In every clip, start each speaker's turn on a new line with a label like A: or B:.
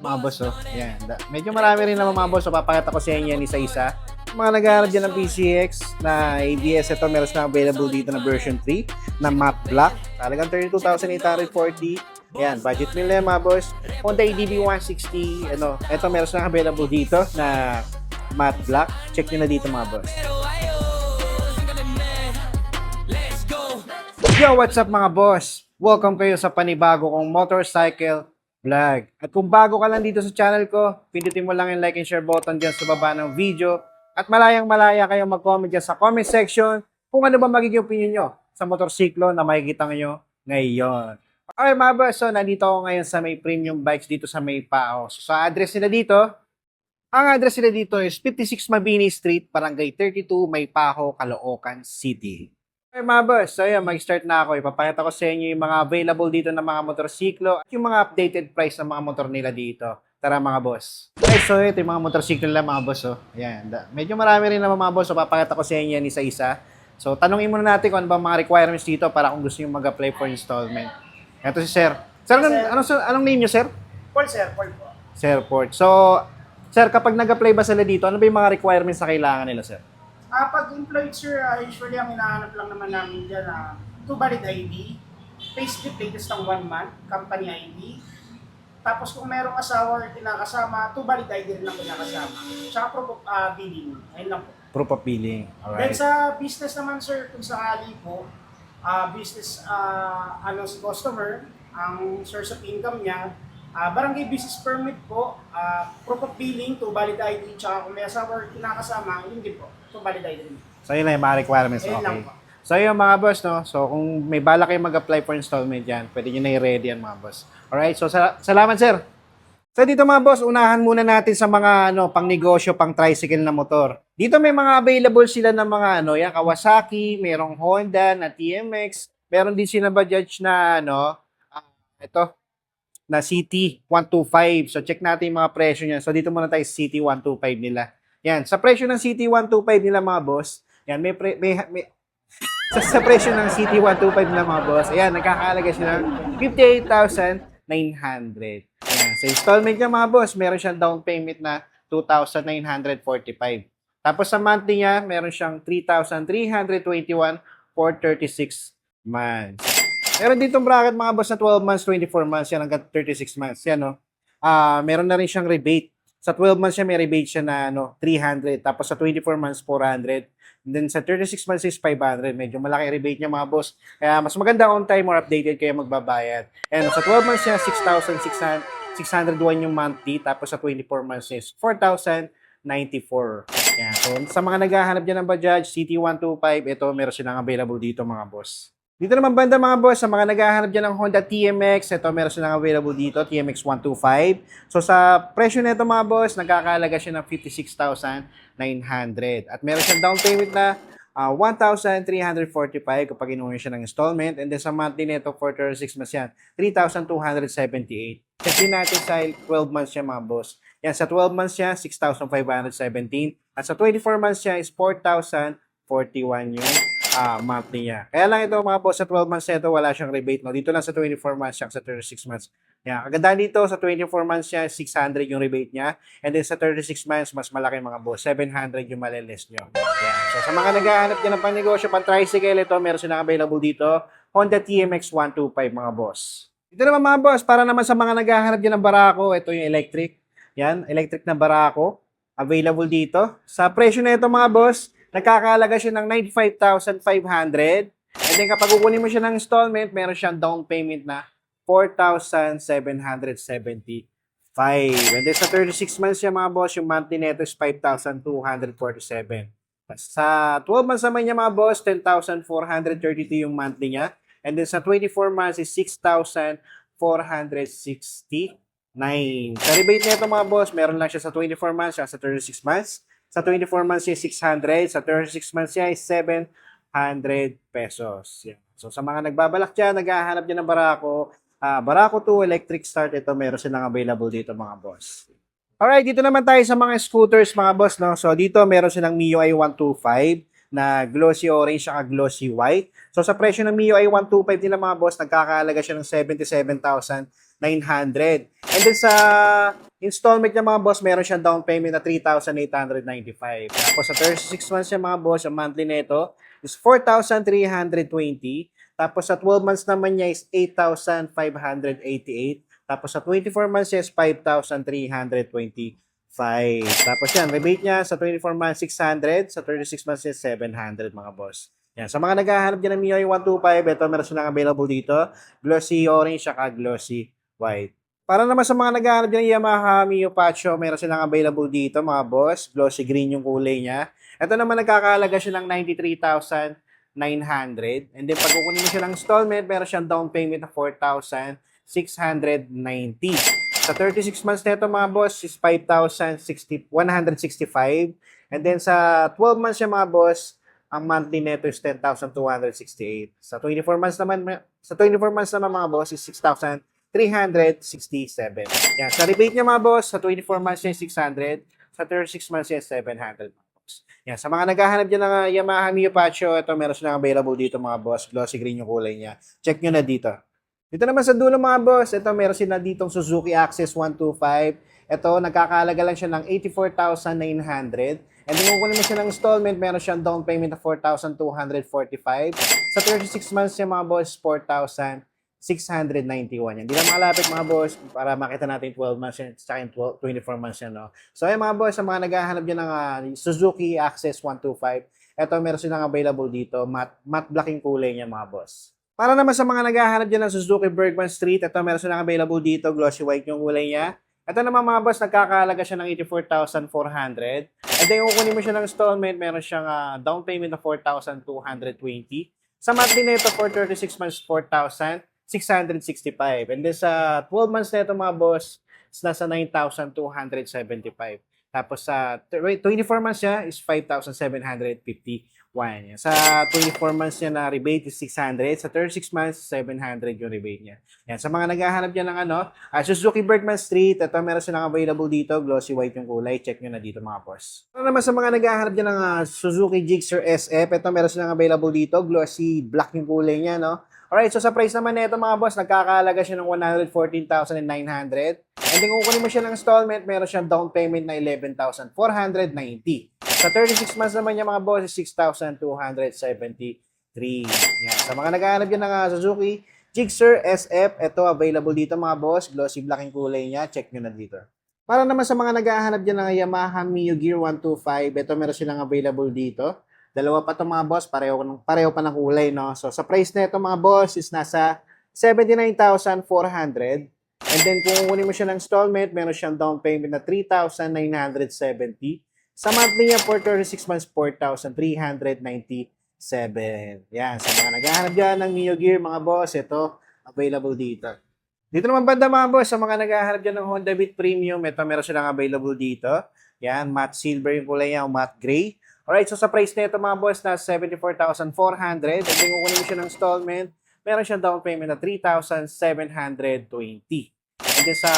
A: mga boss, oh. Yan. Medyo marami rin naman mga boss. So, papakita ko sa inyo yan isa-isa. Mga nag-aaral dyan ng PCX na ABS, ito meron na available dito na version 3 na matte black. Talagang 32,840. Yan, budget meal yan mga boss. Honda ADB 160, ito meron na available dito na matte black. Check nyo na dito mga boss. Yo, what's up mga boss? Welcome kayo sa panibago kong motorcycle vlog. At kung bago ka lang dito sa channel ko, pindutin mo lang yung like and share button dyan sa baba ng video. At malayang-malaya kayo mag-comment dyan sa comment section kung ano ba magiging opinion nyo sa motorsiklo na makikita nyo ngayon. Okay mga boss, so nandito ako ngayon sa may premium bikes dito sa may PAO. So sa address nila dito, ang address nila dito is 56 Mabini Street, Barangay 32, May Paho, Caloocan City. Okay mga boss, so ayan, mag-start na ako. Ipapakita ko sa inyo yung mga available dito ng mga motorsiklo at yung mga updated price ng mga motor nila dito. Tara mga boss. Okay, so ito yung mga motorsiklo nila mga boss. Oh. Ayan, medyo marami rin naman mga boss. So papakita ko sa inyo yan isa-isa. So tanungin muna natin kung ano ba mga requirements dito para kung gusto nyo mag-apply for installment. Ito si Sir. Sir, anong name nyo, Sir?
B: Paul, sir. Paul po.
A: Sir Port. So, Sir, kapag nag-apply ba sila dito, ano ba yung mga requirements na kailangan nila, Sir?
B: Pag employed, sir, usually ang hinahanap lang naman namin dyan, 2 valid ID, payslip latest ng 1 month, company ID, tapos kung merong asawa or kinakasama, 2 valid ID rin ang kinakasama. Tsaka proof of billing. Ayun lang po.
A: Proof of billing.
B: Then
A: Alright.
B: sa business naman, sir, kung sakali po, business, si customer, ang source of income niya, barangay business permit po, proof of billing, 2 valid ID, tsaka kung may asawa or kinakasama, yun din po, 2 valid ID rin.
A: So, yun lang yung mga requirements.
B: Ayun lang
A: Okay.
B: po.
A: So, yun mga boss, no? So, kung may bala kayo mag-apply for installment yan, pwede nyo na i-ready yan mga boss. Alright, so salamat, Sir. So, dito mga boss, unahan muna natin sa mga pang negosyo, pang tricycle na motor. Dito may mga available sila ng mga yan, Kawasaki, merong Honda na TMX, meron din sila Bajaj na ito, na CT125. So, check natin yung mga presyo niya. So, dito muna tayo sa CT125 nila. Yan, sa presyo ng CT125 nila mga boss, yan, sa presyo ng CT125 nila mga boss, ayan, nagkakahalaga siya ng 58,900. Ayan, sa installment niya mga boss, meron siyang down payment na 2,945. Tapos sa monthly niya, meron siyang 3,321 for 36 months. Meron ditong bracket mga boss na 12 months, 24 months, yan hanggang 36 months. Yan, no? Meron na rin siyang rebate. Sa 12 months siya, may rebate siya na 300. Tapos sa 24 months, 400. And then sa 36 months is 500. Medyo malaki rebate niya mga boss. Kaya mas maganda on time or updated kayo magbabayad. And sa 12 months niya, 6,601 yung monthly. Tapos sa 24 months is 4,094. Yan. So sa mga naghahanap dyan ng Bajaj, CT125, ito meron silang available dito mga boss. Dito naman banda mga boss, sa mga naghahanap dyan ng Honda TMX, ito meron silang available dito, TMX 125. So sa presyo nito mga boss, nagkakahalaga siya ng 56,900. At meron siyang down payment na 1,345 kapag inuwi siya ng installment. And then sa monthly nito, for 36 months yan, 3,278. Check din natin sa 12 months siya mga boss. Yan, sa 12 months siya, 6,517. At sa 24 months siya is 4,041 yung monthly niya. Kaya lang ito mga boss, sa 12 months ito, wala siyang rebate. No? Dito lang sa 24 months siya, sa 36 months. Yan. Kagandahan dito, sa 24 months siya, 600 yung rebate niya. And then sa 36 months, mas malaki mga boss. 700 yung malilis nyo. Yan. So sa mga naghahanap dyan ng panegosyo, pan-tricycle, ito, meron silang available dito. Honda TMX 125 mga boss. Ito naman mga boss, para naman sa mga naghahanap dyan ng barako, ito yung electric. Yan, electric na barako. Available dito. Sa presyo na ito mga boss, nagkakahalaga siya ng 95,500. And then kapag kukunin mo siya ng installment, meron siyang down payment na 4,775. And then sa 36 months siya mga boss, yung monthly neto is 5,247. Sa 12 months naman niya mga boss, 10,432 yung monthly niya. And then sa 24 months is 6,469. Sa rebate nito mga boss, meron lang siya sa 24 months, siya sa 36 months. Sa 24 months siya 600, sa 36 months siya is 700 pesos. Yan. So sa mga nagbabalak dyan, naghahanap dyan ng Barako, Barako 2 electric start, ito meron silang available dito mga boss. Alright, dito naman tayo sa mga scooters mga boss. No? So dito meron silang MIUI 125 na glossy orange at glossy white. So sa presyo ng MIUI 125 nila mga boss, nagkakahalaga siya ng And then sa installment niya mga boss, meron siyang down payment na 3,895. Tapos sa 36 months niya mga boss, ang monthly nito is 4,320. Tapos sa 12 months naman niya is 8,588. Tapos sa 24 months niya is 5,325. Tapos yan, rebate niya sa 24 months 600, sa 36 months is 700 mga boss. Yan, sa mga naghahanap dyan ng MIUI 125, ito meron silang available dito. Glossy orange saka glossy white. Para naman sa mga naghahanap dyan ng Yamaha Mio Pacho, meron silang available dito mga boss. Glossy green yung kulay niya. Ito naman nagkakahalaga siya ng 93,900. And then pag kukunin mo siya ng installment, meron siyang down payment na 4,690. Sa 36 months nito mga boss is 5,165. And then sa 12 months niya mga boss, ang monthly neto is 10,268. Sa 24 months naman mga boss is 6,367. Yan, sa rebate niya mga boss, sa 24 months niya is 600, sa 36 months niya is 700 mga boss. Yan, sa mga naghahanap dyan ng Yamaha Mio Pacho, ito meron silang available dito mga boss. Glossy green yung kulay niya. Check nyo na dito. Dito naman sa dulo mga boss, ito meron sila ditong Suzuki Access 125. Ito, nagkakahalaga lang siya ng 84,900. And then kung kunin mo siya ng installment, meron siyang down payment na 4,245. Sa 36 months niya mga boss, 4,691. Hindi lang makalapit mga boss para makita natin 12 months yan, sa 24 months yan. No? So ayun mga boss, sa mga naghahanap dyan ng Suzuki Access 125, ito meron silang available dito, matte black yung kulay niya mga boss. Para naman sa mga naghahanap dyan ng Suzuki Bergman Street, ito meron silang available dito, glossy white yung kulay niya. Ito naman mga boss, nagkakahalaga siya ng 84,400. And then kung kunin mo siya ng installment, meron siyang down payment na 4,220. Sa monthly nito for 36 months, 4,665. And then sa 12 months nito mga boss, is nasa 9,275. Tapos sa 24 months niya is 5,751. Sa 24 months niya na rebate is 600. Sa 36 months, 700 yung rebate niya. Yan. Sa mga naghahanap niya ng Suzuki Bergman Street, ito meron silang available dito. Glossy white yung kulay. Check nyo na dito mga boss. Para naman sa mga naghahanap niya ng Suzuki Gixxer SF, ito meron silang available dito. Glossy black yung kulay niya, no? Alright, so sa price naman nito mga boss, nagkakahalaga siya ng 114,900. And then kung kunin mo siya ng installment, meron siyang down payment na 11,490. Sa 36 months naman niya mga boss, 6,273. Yan. Sa mga naghahanap dyan ng Suzuki Gixxer SF, ito available dito mga boss. Glossy black yung kulay niya. Check nyo na dito. Para naman sa mga naghahanap dyan ng Yamaha Mio Gear 125, ito meron silang available dito. Dalawa pa itong mga boss, pareho pa ng kulay, no? So, sa price na ito mga boss is nasa 79,400. And then, kung kunin mo siya ng installment, meron siyang down payment na 3,970. Sa monthly niya for 36 months, 4,397. Yan. Sa mga naghahanap dyan ng Mio Gear, mga boss, ito, available dito. Dito naman banda mga boss, sa mga naghahanap dyan ng Honda Beat Premium, ito meron silang available dito. Yan, matte silver yung kulay niya, o matte gray. Alright, so sa price nito mga boss na 74,400. And then kung kunin mo siya ng installment, meron siyang down payment na 3,720. And then sa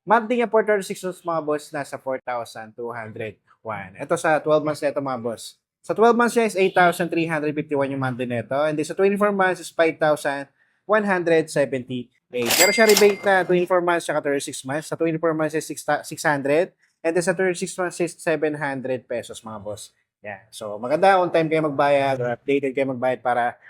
A: monthly niya for 36 months mga boss, nasa 4,201. Ito sa 12 months nito mga boss. Sa 12 months niya is 8,351 yung monthly nito. And then sa 24 months is 5,178. Pero siya rebate na 24 months at 36 months. Sa 24 months is 600. And then sa 36 months is 700 pesos mga boss. Yeah. So maganda on time kayo magbayad or updated kayo magbayad para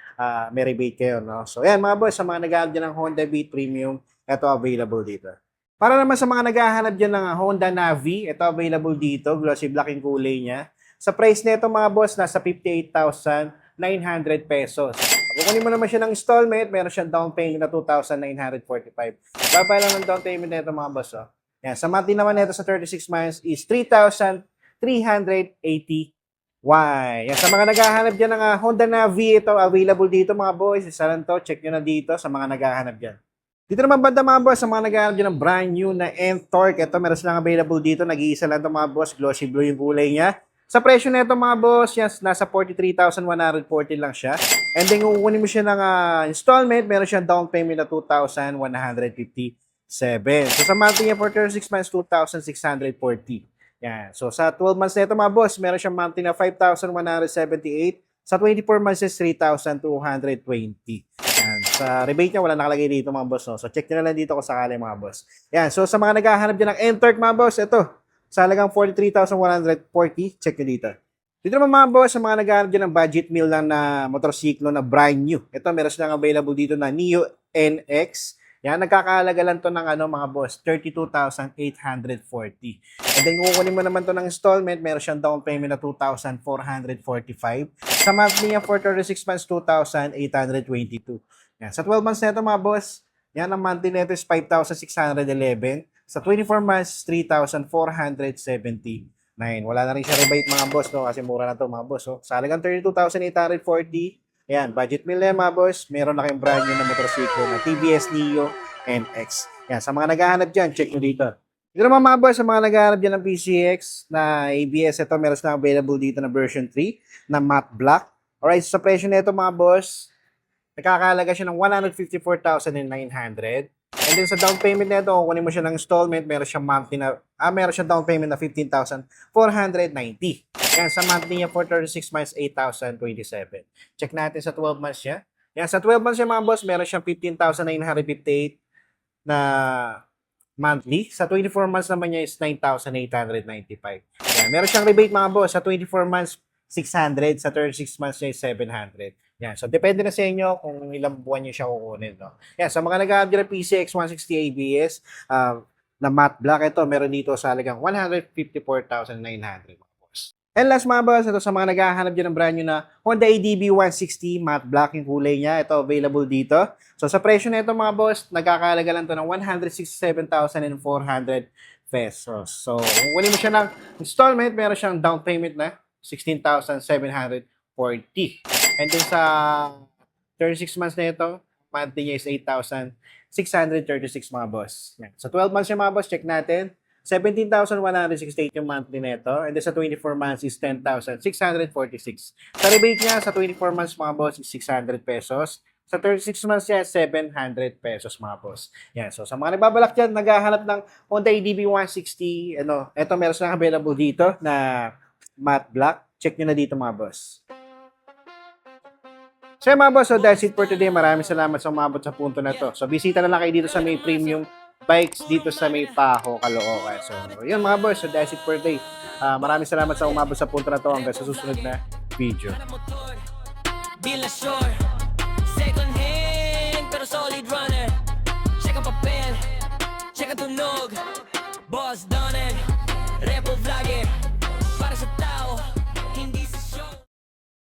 A: may rebate kayo. No? So yan mga boss, sa mga naghahanap dyan ng Honda Beat Premium, ito available dito. Para naman sa mga naghahanap dyan ng Honda Navi, ito available dito. Glossy black yung kulay niya. Sa price nito mga boss, nasa 58,900 pesos. Kung kunin mo naman siya ng installment, meron siyang down payment na 2,945. Babay lang ng down payment nito mga boss. Oh. Yan. Sa monthly naman nito sa 36 months is 3,380. Yan. Sa mga naghahanap dyan ng Honda Navi, ito available dito mga boys. Isa lang to. Check nyo na dito sa mga naghahanap dyan. Dito naman banda mga boss, sa mga naghahanap dyan ng brand new na N-Torque. Ito meron silang available dito. Nag-iisa lang ito mga boss. Glossy blue yung kulay niya. Sa presyo na ito mga boss, yes, nasa 43,140 lang siya. And then kung kunin mo siya ng installment, meron siyang down payment na 2,157. So sa monthly niya for 36 months, 2,640. Yan. So sa 12 months na ito mga boss, meron siyang monthly na 5,178. Sa 24 months is 3,220. Yan. Sa rebate niya, wala nakalagay dito mga boss. No? So, check nyo na lang dito kung sakali mga boss. Yan. So, sa mga naghahanap dyan ng N-Torque mga boss, ito. Sa halagang 43,140, check nyo dito. Dito naman mga boss, sa mga naghahanap dyan ng budget meal lang na motorsiklo na brand new. Ito, meron silang available dito na Neo NX. Yan, nagkakahalaga lang to ng mga boss, 32,840. And then, kung kukunin mo naman to ng installment, meron siyang down payment na 2,445. Sa monthly niya, for 36 months, 2,822. Yan, sa 12 months na ito mga boss, yan, ang monthly nito is 5,611. Sa 24 months, 3,479. Wala na rin siya rebate mga boss, no? Kasi mura na to mga boss. So, sa halagang 32,840, ayan, budget meal na yan, mga boss. Meron na kayong brand new na motorsiklo na TVS Neo NX. Yan, sa mga naghahanap dyan, check nyo dito. Ito naman mga boss, sa mga naghahanap dyan ng PCX na ABS, ito meron na available dito na version 3 na matte black. Alright, so sa presyo nito mga boss, nakakahalaga siya ng 154,900. And then sa down payment nito, kung kunin mo siya ng installment, meron siyang monthly na, meron siyang down payment na 15,490. Yan, sa monthly niya for 36 months, 8,027. Check natin sa 12 months niya. Yan, sa 12 months niya mga boss, meron siyang 15,958 na monthly. Sa 24 months naman niya is 9,895. Yan, meron siyang rebate mga boss. Sa 24 months, 600. Sa 36 months niya is 700. Yan, so depende na sa inyo kung ilang buwan niyo siya kukunin, no? Yan, sa mga nag-upgrade PCX 160 ABS na matte black, ito meron dito sa halagang 154,900. And last mga boss, ito sa mga naghahanap dyan ng brand new na Honda ADB 160 matte black yung kulay niya. Ito available dito. So sa presyo na ito mga boss, nagkakahalaga lang to ng 167,400 pesos. So kung kunin mo siya ng installment, meron siyang down payment na 16,740. And then sa 36 months na ito, monthly niya is 8,636 mga boss. Yan. Sa 12 months yung mga boss, check natin. 17,168 yung monthly nito. And then sa 24 months is 10,646. Sa rebate niya, sa 24 months mga boss is 600 pesos. Sa 36 months niya, 700 pesos mga boss. Yan. So sa mga nagbabalak dyan, naghahanap ng Honda ADB 160, ito meron silang available dito na matte black. Check nyo na dito mga boss. So mga boss, so that's it for today. Maraming salamat sa umabot sa punto na to. So bisita na lang kayo dito sa may premium bikes dito sa may Paho, Caloocan. So yun mga boss, so that's it for today. Maraming salamat sa umabot sa punto na to hanggang sa susunod na video.